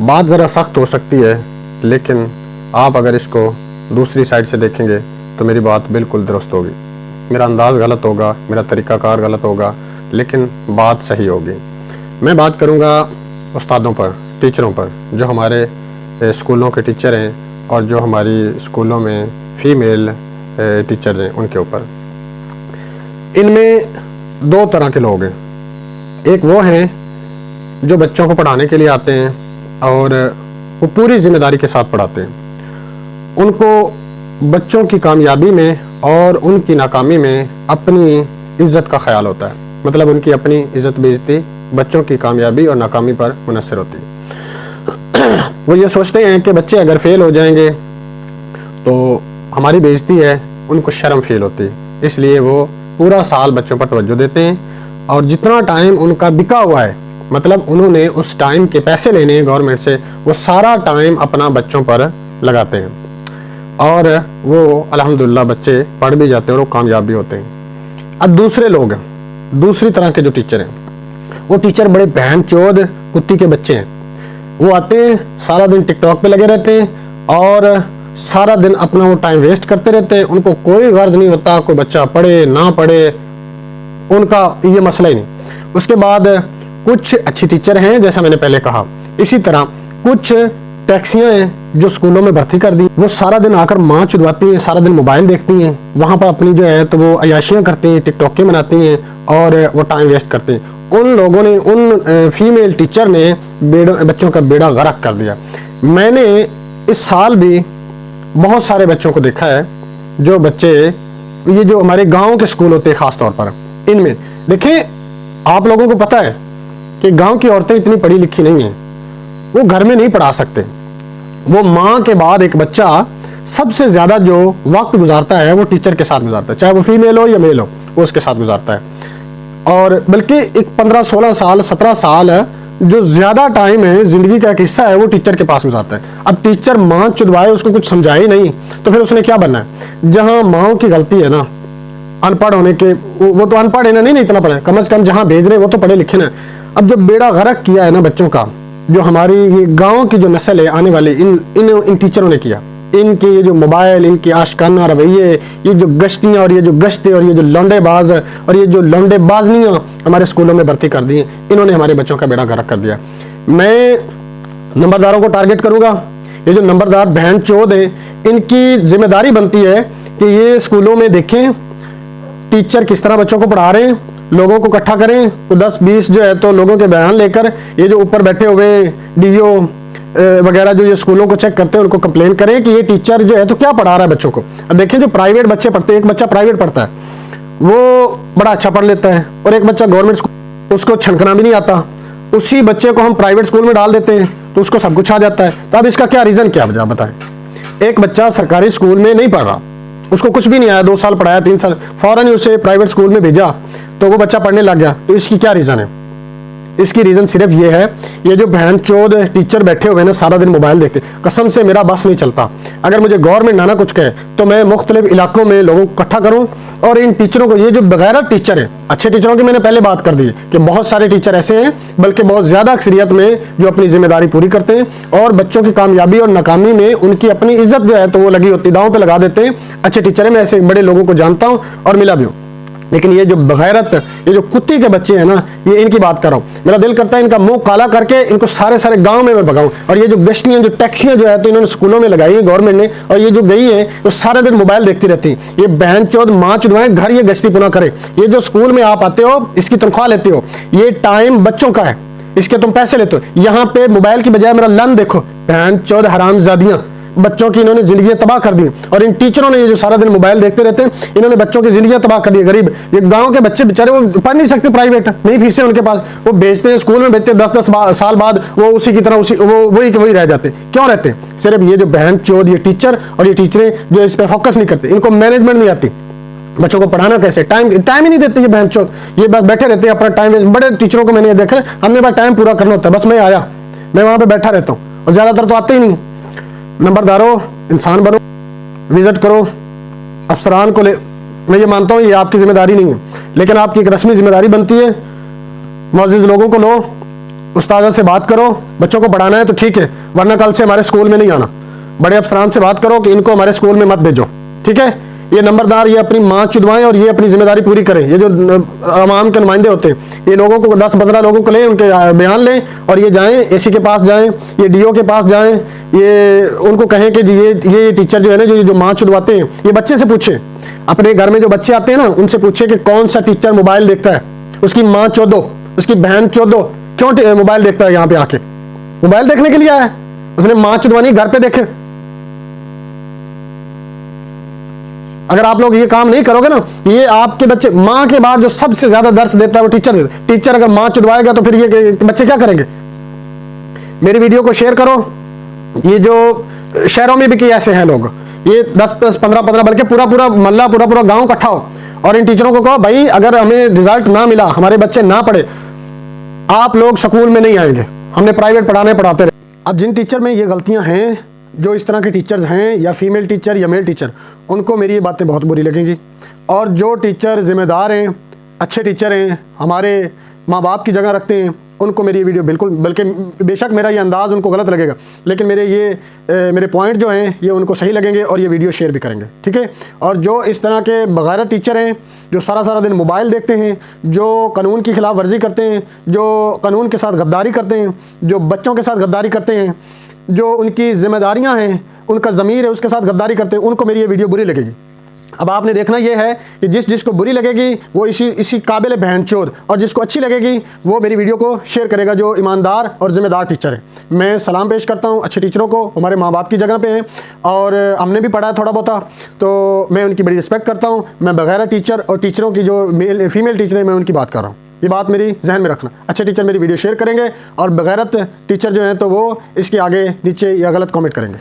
बात ज़रा सख्त हो सकती है, लेकिन आप अगर इसको दूसरी साइड से देखेंगे तो मेरी बात बिल्कुल दुरुस्त होगी। मेरा अंदाज़ गलत होगा, मेरा तरीक़ाकार गलत होगा, लेकिन बात सही होगी। मैं बात करूँगा उस्तादों पर, टीचरों पर, जो हमारे स्कूलों के टीचर हैं और जो हमारी स्कूलों में फ़ीमेल टीचर्स हैं उनके ऊपर। इनमें दो तरह के लोग हैं। एक वो हैं जो बच्चों को पढ़ाने के लिए आते हैं और वो पूरी ज़िम्मेदारी के साथ पढ़ाते हैं। उनको बच्चों की कामयाबी में और उनकी नाकामी में अपनी इज़्ज़त का ख्याल होता है, मतलब उनकी अपनी इज़्ज़त बेइज़्ज़ती बच्चों की कामयाबी और नाकामी पर मुनहसर होती है। वो ये सोचते हैं कि बच्चे अगर फेल हो जाएंगे तो हमारी बेइज़्ज़ती है, उनको शर्म फील होती है, इसलिए वो पूरा साल बच्चों पर तवज्जो देते हैं और जितना टाइम उनका बिका हुआ है, मतलब उन्होंने उस टाइम के पैसे लेने हैं गवर्नमेंट से, वो सारा टाइम अपना बच्चों पर लगाते हैं और वो अल्हम्दुलिल्लाह बच्चे पढ़ भी जाते हैं और वो कामयाब भी होते हैं। अब दूसरे लोग हैं, दूसरी तरह के जो टीचर हैं, वो टीचर बड़े बहनचोद कुत्ती के बच्चे हैं। वो आते हैं, सारा दिन टिकटॉक पे लगे रहते हैं और सारा दिन अपना वो टाइम वेस्ट करते रहते हैं। उनको कोई गर्ज नहीं होता कोई बच्चा पढ़े ना पढ़े, उनका ये मसला ही नहीं। उसके बाद कुछ अच्छी टीचर हैं, जैसा मैंने पहले कहा। इसी तरह कुछ टैक्सियां हैं जो स्कूलों में भर्ती कर दी, वो सारा दिन आकर माँ चुदवाती हैं, सारा दिन मोबाइल देखती हैं, वहाँ पर अपनी जो है तो वो अयाशियाँ करती हैं, टिकटॉकें बनाती हैं और वो टाइम वेस्ट करते हैं। उन लोगों ने, उन फीमेल टीचर ने बच्चों का बेड़ा गर्क कर दिया। मैंने इस साल भी बहुत सारे बच्चों को देखा है, जो बच्चे, ये जो हमारे गांव के स्कूल होते हैं ख़ास तौर पर, इनमें देखें, आप लोगों को पता है कि गांव की औरतें इतनी पढ़ी लिखी नहीं हैं, वो घर में नहीं पढ़ा सकते। वो माँ के बाद एक बच्चा सबसे ज़्यादा जो वक्त गुजारता है वो टीचर के साथ गुजारता है, चाहे वो फीमेल हो या मेल हो, वो उसके साथ गुजारता है। और बल्कि एक 15-16 साल 17 साल जो ज़्यादा टाइम है, ज़िंदगी का एक हिस्सा है, वो टीचर के पास गुजारता है। अब टीचर माँ चुदवाए, उसको कुछ समझाए नहीं, तो फिर उसने क्या बनना है? जहाँ माँओं की गलती है ना, अनपढ़ होने के, वो तो अनपढ़ है ना, नहीं इतना पढ़े, कम से कम जहाँ भेज रहे हैं वो तो पढ़े लिखे ना। अब जो बेड़ा गर्क किया है ना बच्चों का, जो हमारी ये गाँव की जो नस्ल है आने वाली, इन टीचरों ने किया। इनके ये जो मोबाइल, इनके आशिकाना रवैये, ये जो गश्तियाँ और ये जो गश्ते और ये जो लौंडेबाज और ये जो लौंडेबाजनियाँ हमारे स्कूलों में भर्ती कर दी हैं, इन्होंने हमारे बच्चों का बेड़ा गर्क कर दिया। मैं नंबरदारों को टारगेट करूँगा। ये जो नंबरदार बहन चोद है, इनकी जिम्मेदारी बनती है कि ये स्कूलों में देखें टीचर किस तरह बच्चों को पढ़ा रहे हैं, लोगों को इकट्ठा करें, तो 10-20 जो है तो लोगों के बयान लेकर, ये जो ऊपर बैठे हुए डीओ वगैरह जो ये स्कूलों को चेक करते हैं, उनको कंप्लेन करें कि ये टीचर जो है तो क्या पढ़ा रहा है बच्चों को। अब देखिए, जो प्राइवेट बच्चे पढ़ते हैं, एक बच्चा प्राइवेट पढ़ता है, वो बड़ा अच्छा पढ़ लेता है, और एक बच्चा गवर्नमेंट स्कूल, उसको छनकना भी नहीं आता, उसी बच्चे को हम प्राइवेट स्कूल में डाल देते हैं तो उसको सब कुछ आ जाता है। तो अब इसका क्या रीज़न, क्या वजह बताएं? एक बच्चा सरकारी स्कूल में नहीं पढ़ रहा, उसको कुछ भी नहीं आया, 2 साल पढ़ाया, 3 साल, फौरन ही उसे प्राइवेट स्कूल में भेजा तो वो बच्चा पढ़ने लग गया, तो इसकी क्या रीज़न है? इसकी रीज़न सिर्फ ये है, ये जो बहनचोद टीचर बैठे हुए ना सारा दिन मोबाइल देखते। कसम से मेरा बस नहीं चलता, अगर मुझे गवर्नमेंट ना कुछ कहे तो मैं मुख्तलिफ इलाकों में लोगों को इकट्ठा करूं और इन टीचरों को, ये जो बगैरत टीचर है, अच्छे टीचरों की मैंने पहले बात कर दी कि बहुत सारे टीचर ऐसे हैं, बल्कि बहुत ज़्यादा अक्सरियत में, जो अपनी जिम्मेदारी पूरी करते हैं और बच्चों की कामयाबी और नाकामी में उनकी अपनी इज्जत जो है तो वो लगी होती, दांव पे लगा देते हैं। अच्छे टीचर है, मैं ऐसे बड़े लोगों को जानता हूँ और मिला भी हूँ, लेकिन ये जो बगैरत, ये जो कुत्ती के बच्चे हैं ना, ये इनकी बात कर रहा हूँ। मेरा दिल करता है इनका मुंह काला करके इनको सारे गांव में मैं भगाऊं। और ये जो गश्तियाँ, जो टैक्सियाँ जो है तो इन्होंने स्कूलों में लगाई है गवर्नमेंट ने, और ये जो गई है वो सारे दिन मोबाइल देखती रहती है। ये बहनचोद माँ चुदवाए, घर ये गश्ती पुनः करे। ये जो स्कूल में आप आते हो, इसकी तनख्वाह लेते हो, ये टाइम बच्चों का है, इसके तुम पैसे लेते हो। यहाँ पे मोबाइल की बजाय मेरा लन देखो, बहनचोद हरामजादियाँ, बच्चों की इन्होंने जिंदगी तबाह कर दी। और इन टीचरों ने, ये जो सारा दिन मोबाइल देखते रहते हैं, इन्होंने बच्चों की जिंदगी तबाह कर दी। गरीब ये गांव के बच्चे बेचारे, वो पढ़ नहीं सकते, प्राइवेट नहीं फीसें उनके पास, वो भेजते हैं स्कूल में, भेजते 10-10 साल बाद वो उसी की तरह वही रह जाते। क्यों रहते? सिर्फ ये जो बहनचोद ये टीचर और ये टीचरें जो इस पर फोकस नहीं करते, इनको मैनेजमेंट नहीं आती, बच्चों को पढ़ाना कैसे, टाइम ही नहीं देते ये बहनचोद। ये बस बैठे रहते हैं अपना टाइम। बड़े टीचरों को मैंने ये देखा, हमने बस टाइम पूरा करना होता है, बस मैं आया, मैं वहां पे बैठा रहता हूँ, और ज्यादातर तो आते ही नहीं। नंबरदारों, इंसान बनो, विजिट करो अफसरान को ले। मैं ये मानता हूँ ये आपकी जिम्मेदारी नहीं है, लेकिन आपकी एक रस्मी जिम्मेदारी बनती है। मुअज़्ज़िज़ लोगों को लो, उस्ताद से बात करो, बच्चों को पढ़ाना है तो ठीक है, वरना कल से हमारे स्कूल में नहीं आना। बड़े अफसरान से बात करो कि इनको हमारे स्कूल में मत भेजो, ठीक है। ये नंबरदार ये अपनी माँ चुदवाएं और ये अपनी जिम्मेदारी पूरी करें। ये जो अवाम के नुमाइंदे होते हैं, ये लोगों को 10-15 लोगों को लें, उनके बयान लें और ये जाएं एसी के पास जाएं, ये डीओ के पास जाएं, ये उनको कहें कि ये टीचर जो है ना, जो माँ चुदवाते हैं, ये बच्चे से पूछें। अपने घर में जो बच्चे आते हैं ना, उनसे पूछे कि कौन सा टीचर मोबाइल देखता है, उसकी माँ चौदो, उसकी बहन चौदो, क्यों मोबाइल देखता है यहाँ पे आके? मोबाइल देखने के लिए आया है, उसने माँ चुदवानी घर पे देखे। अगर आप लोग ये काम नहीं करोगे ना, ये आपके बच्चे, माँ के बाद जो सबसे ज्यादा दर्स देता है वो टीचर देता है। टीचर अगर माँ चुदवाएगा तो फिर ये बच्चे क्या करेंगे? मेरी वीडियो को शेयर करो। ये जो शहरों में भी कई ऐसे हैं लोग, ये 10-10, 15-15 बल्कि पूरा मोहल्ला, पूरा गांव इकट्ठा हो और इन टीचरों को कहो, भाई अगर हमें रिजल्ट ना मिला, हमारे बच्चे ना पढ़े, आप लोग स्कूल में नहीं आएंगे, हमने प्राइवेट पढ़ाते रहे। अब जिन टीचर में ये गलतियां हैं, जो इस तरह के टीचर्स हैं, या फीमेल टीचर या मेल टीचर, उनको मेरी ये बातें बहुत बुरी लगेंगी। और जो टीचर जिम्मेदार हैं, अच्छे टीचर हैं, हमारे माँ बाप की जगह रखते हैं, उनको मेरी ये वीडियो बिल्कुल, बल्कि बेशक मेरा ये अंदाज़ उनको गलत लगेगा, लेकिन मेरे पॉइंट जो हैं ये उनको सही लगेंगे और ये वीडियो शेयर भी करेंगे, ठीक है। और जो इस तरह के बगैरत टीचर हैं, जो सारा दिन मोबाइल देखते हैं, जो कानून की खिलाफ वर्जी करते हैं, जो कानून के साथ गद्दारी करते हैं, जो बच्चों के साथ गद्दारी करते हैं, जो उनकी जिम्मेदारियां हैं, उनका ज़मीर है, उसके साथ गद्दारी करते हैं, उनको मेरी ये वीडियो बुरी लगेगी। अब आपने देखना ये है कि जिसको बुरी लगेगी वो इसी काबिल बहनचोद, और जिसको अच्छी लगेगी वो मेरी वीडियो को शेयर करेगा, जो ईमानदार और ज़िम्मेदार टीचर है। मैं सलाम पेश करता हूँ अच्छे टीचरों को, हमारे माँ बाप की जगह पे हैं और हमने भी पढ़ा है थोड़ा बहुत, तो मैं उनकी बड़ी रिस्पेक्ट करता हूँ। मैं बगैर टीचर और टीचरों की जो फीमेल टीचर है, मैं उनकी बात कर रहा हूँ, ये बात मेरी जहन में रखना। अच्छे टीचर मेरी वीडियो शेयर करेंगे और बगैरत टीचर जो हैं तो वो इसके आगे नीचे या गलत कमेंट करेंगे।